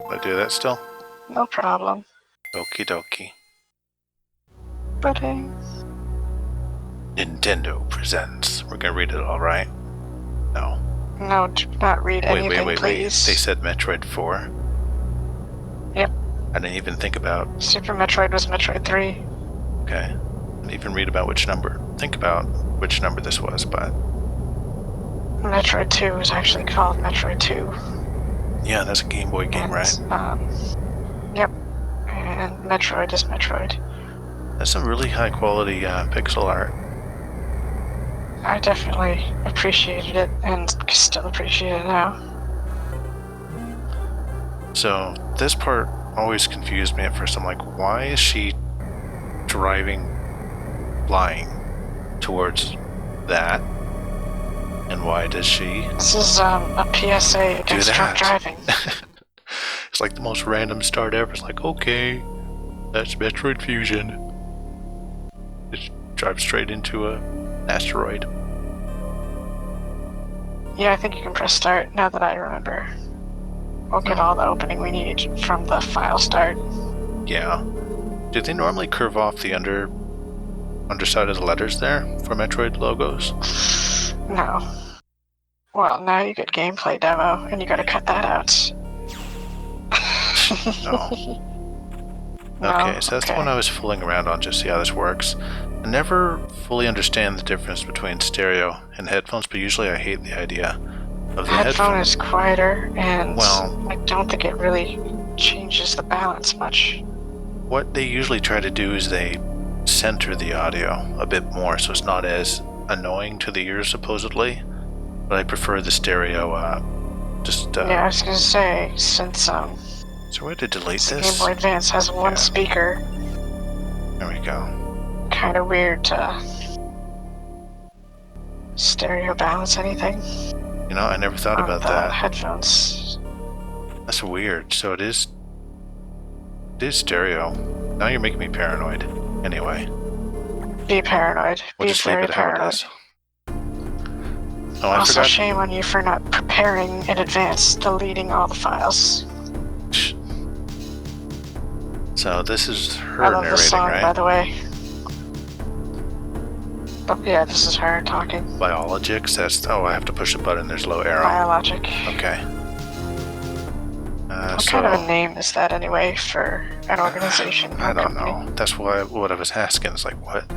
I do that still? No problem. Okie dokie. Puddings. Nintendo presents. We're gonna read it all right? No. No, do not read anything, please. They said Metroid 4? Yep. I didn't even think about... Super Metroid was Metroid 3. Okay. I didn't even read about which number. Think about which number this was, but... Metroid 2 was actually called Metroid 2. Yeah, that's a Game Boy game, right? Yep. And Metroid is Metroid. That's some really high quality pixel art. I definitely appreciated it and still appreciate it now. So, this part always confused me at first. I'm like, why is she flying towards that? And why does she... This is a PSA against drunk driving. It's like the most random start ever. It's like, okay, that's Metroid Fusion. It drives straight into an asteroid. Yeah, I think you can press start now that I remember. We'll get all the opening we need from the file start. Yeah. Do they normally curve off the underside of the letters there for Metroid logos? No. Well, now you get gameplay demo, and you gotta cut that out. No. Okay, so that's the one I was fooling around on just to see how this works. I never fully understand the difference between stereo and headphones, but usually I hate the idea of the headphone is quieter, and well, I don't think it really changes the balance much. What they usually try to do is they center the audio a bit more, so it's not as annoying to the ears, supposedly. But I prefer the stereo, yeah, I was gonna say, since, Is there a way to delete this? Game Boy Advance has one speaker. There we go. Kinda weird to stereo balance anything. You know, I never thought about that. Headphones. That's weird. So it is stereo. Now you're making me paranoid. Anyway. Be paranoid. We'll just leave it how it is. Oh, I also, forgot. Shame on you for not preparing in advance, deleting all the files. So this is her I love narrating, this song, right? by the way. But yeah, this is her talking. Biologics. That's I have to push a button. There's a low arrow. Biologic. Okay. What kind of a name is that anyway for an organization? I don't know. That's what I was asking. It's like, what?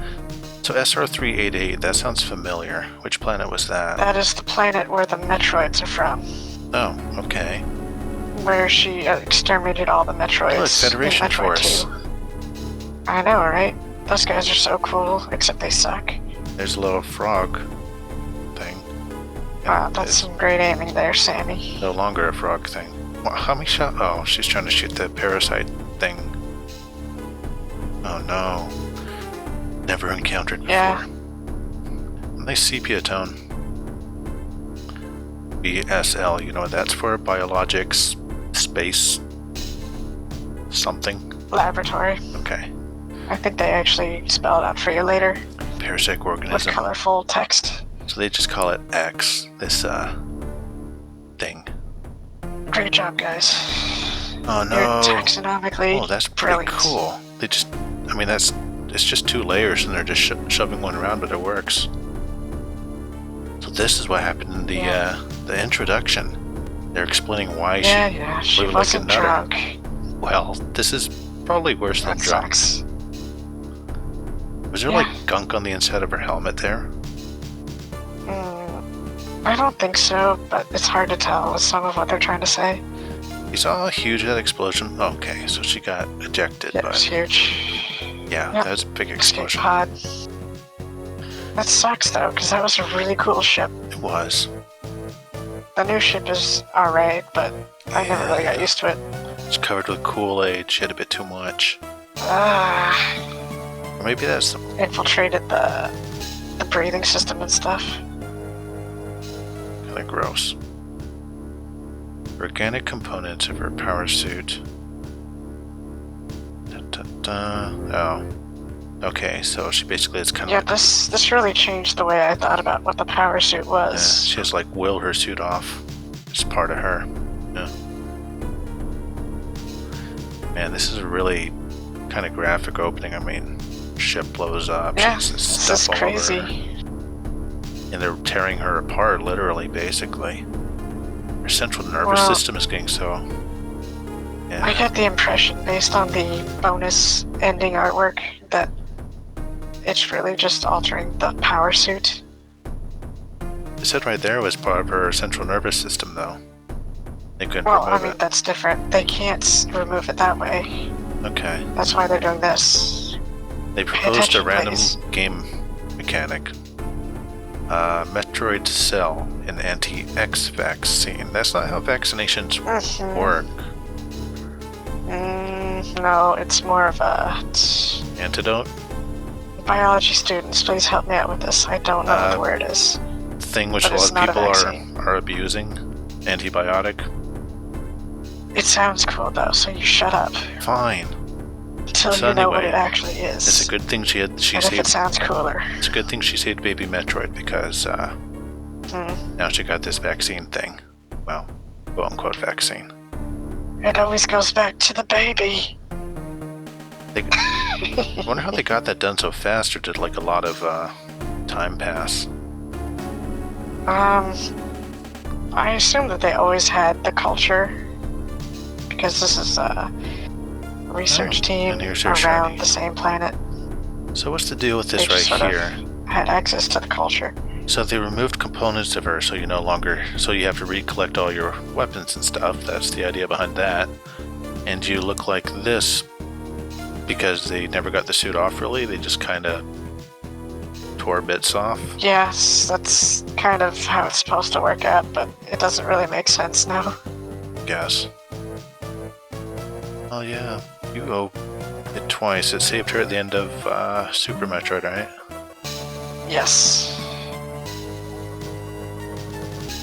So SR388, that sounds familiar. Which planet was that? That is the planet where the Metroids are from. Oh, okay. Where she exterminated all the Metroids. Look, Federation Force. 2. I know, right? Those guys are so cool, except they suck. There's a little frog thing. Wow, that's some great aiming there, Sammy. No longer a frog thing. How many shots? Oh, she's trying to shoot the parasite thing. Oh no. Never encountered before. Yeah. Nice sepia tone. BSL, you know what that's for? Biologics, space, something? Laboratory. Okay. I think they actually spell it out for you later. Parasitic organism. With colorful text. So they just call it X, this, thing. Great job, guys. Oh no. You're taxonomically Oh, that's pretty brilliant. cool. They just, I mean, it's just 2 layers and they're just shoving one around, but it works. So this is what happened in the introduction. They're explaining why she wasn't drunk. Well, this is probably worse than drunk. Sucks. Was there like gunk on the inside of her helmet there? I don't think so, but it's hard to tell with some of what they're trying to say. You saw how huge that explosion? Okay, so she got ejected. It was huge. Yeah, that was a big explosion. Pod. That sucks though, because that was a really cool ship. It was. The new ship is alright, but I never really got used to it. It's covered with Kool-Aid. She had a bit too much. Or maybe that's infiltrated the breathing system and stuff. Kinda gross. Organic components of her power suit. Oh. Okay, so she basically is kind of... Yeah, this really changed the way I thought about what the power suit was. Yeah, she has like will her suit off. It's part of her. Yeah. Man, this is a really kind of graphic opening. I mean, ship blows up. Yeah, She's this is stuff all over crazy. her. And they're tearing her apart, literally, basically. Her central nervous system is getting so... Yeah. I get the impression, based on the bonus ending artwork, that it's really just altering the power suit. It said right there it was part of her central nervous system, though. They couldn't Well, I remove mean, it. that's different. They can't remove it that way. Okay. That's why they're doing this. They Pay proposed a attention, random please. game mechanic. Metroid Cell, an anti-X vaccine. That's not how vaccinations Mhm. work. No, it's more of a... Antidote? Biology students, please help me out with this. I don't know what the word is. Thing which But a it's lot not of a people vaccine. are abusing. Antibiotic. It sounds cool though, so you shut up Fine. until So you know what anyway, it actually is. It's a good thing she and if saved. it sounds cooler. It's a good thing she saved baby Metroid because now she got this vaccine thing. Well, quote unquote vaccine. It always goes back to the baby. I wonder how they got that done so fast, or did like a lot of time pass? I assume that they always had the culture, because this is a research team and here's her around shiny. the same planet. So what's the deal with They this just right sort here? of had access to the culture. So they removed components of her, so you no longer, so you have to recollect all your weapons and stuff. That's the idea behind that. And you look like this because they never got the suit off. Really, they just kind of tore bits off. Yes, that's kind of how it's supposed to work out, but it doesn't really make sense now. Guess. Oh yeah, you owe it twice. It saved her at the end of Super Metroid, right? Yes.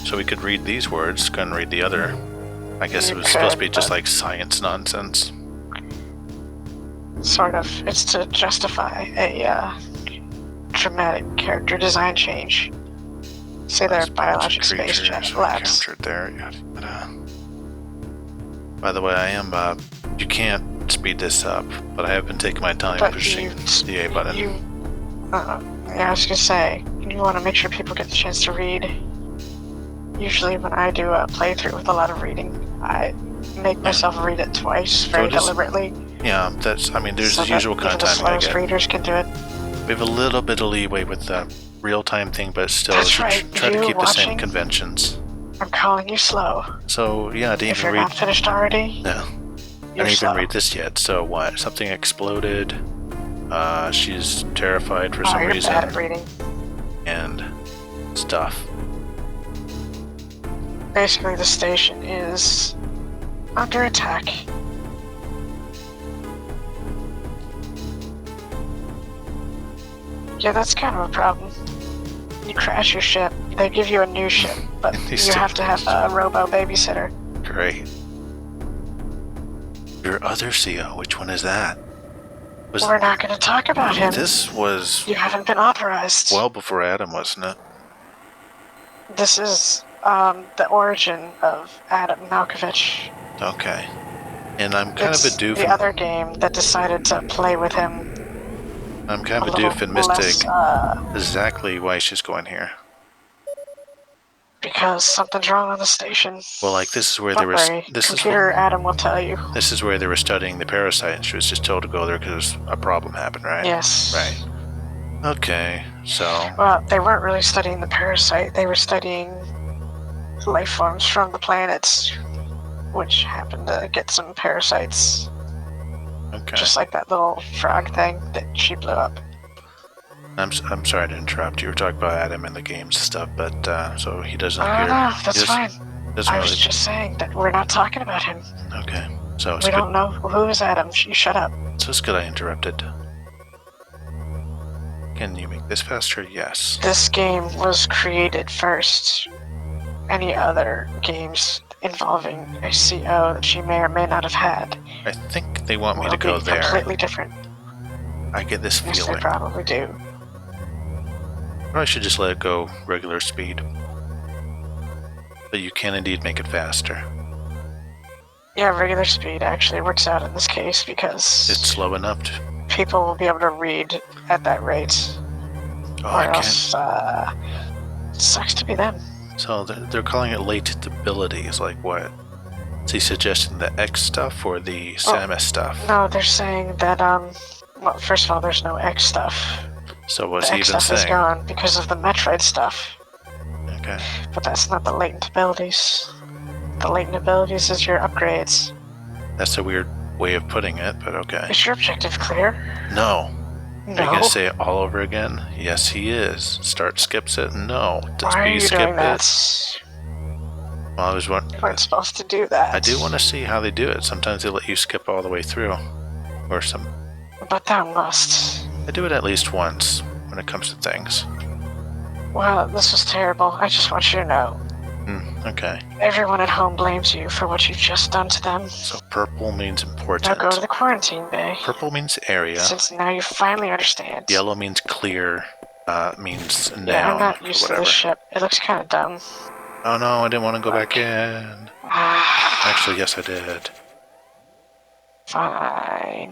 So we could read these words, couldn't read the other. I guess it was supposed to be just like science nonsense. Sort of. It's to justify a dramatic character design change. Say they're biologic space labs. Captured there. By the way, I am. You can't speed this up, but I have been taking my time But pushing the A button. Yeah, I was gonna say, you want to make sure people get the chance to read. Usually when I do a playthrough with a lot of reading, I make myself read it twice very deliberately. Yeah, that's. I mean, there's so the usual that kind even of the timing I slowest get. readers can do it. We have a little bit of leeway with the real-time thing, but still, That's should right, try to you keep the same watching? conventions. I'm calling you slow. So yeah, I didn't If even you're read. not finished already, No, I you're didn't slow. even read this yet. So what? Something exploded. She's terrified for some you're reason, bad at reading. and stuff. Basically, the station is under attack. Yeah, that's kind of a problem. You crash your ship, they give you a new ship, but They you still- have to have a robo babysitter. Great. Your other CO, which one is that? Was We're not going to talk about him. this was You haven't been authorized. well before Adam, wasn't it? This is the origin of Adam Malkovich. Okay. And I'm kind It's of a doof. the other game that decided to play with him. I'm kind of a little doof and less, mystic. Exactly why she's going here. Because something's wrong on the station. Well, like this is where Don't they were. worry, computer Adam will tell you. This is where they were studying the parasite, and she was just told to go there because a problem happened, right? Yes. Right. Okay. So. Well, they weren't really studying the parasite. They were studying life forms from the planets, which happened to get some parasites. Okay. Just like that little frog thing that she blew up. I'm sorry to interrupt. You were talking about Adam and the games and stuff, but so he doesn't appear. No, that's fine. Doesn't I really. was just saying that we're not talking about him. Okay. So it's We good. don't know who is Adam. You shut up. So it's good I interrupted. Can you make this faster? Yes. This game was created first. Any other games involving a CO that she may or may not have had I think they want me will to go be there. completely different. I get this Yes, they feeling. probably do. Probably should just let it go regular speed. But you can indeed make it faster. Yeah, regular speed actually works out in this case because It's slow enough to... people will be able to read at that rate. Oh, Or I can't... else, sucks to be them. So they're calling it latent abilities, like what? Is he suggesting the X stuff or the Samus stuff? No, they're saying that, well, first of all, there's no X stuff. So what's The he X even stuff is saying? gone because of the Metroid stuff. Okay. But that's not the latent abilities. The latent abilities is your upgrades. That's a weird way of putting it, but okay. Is your objective clear? No. No. Are you going to say it all over again? Yes, he is. Start skips it? No. Does Why are B you skip doing it? that? Well, I was wondering. You weren't supposed to do that. I do want to see how they do it. Sometimes they let you skip all the way through. Or some... But thou must. I do it at least once when it comes to things. Well, this was terrible. I just want you to know. Okay. Everyone at home blames you for what you've just done to them. So purple means Now important. go to the quarantine bay. Purple means area. Since now you finally understand. Yellow means clear. Means noun. Yeah, I'm not used to whatever. this ship. It looks kind of dumb. Oh no, I didn't want to go back in. Actually, yes I did. Fine.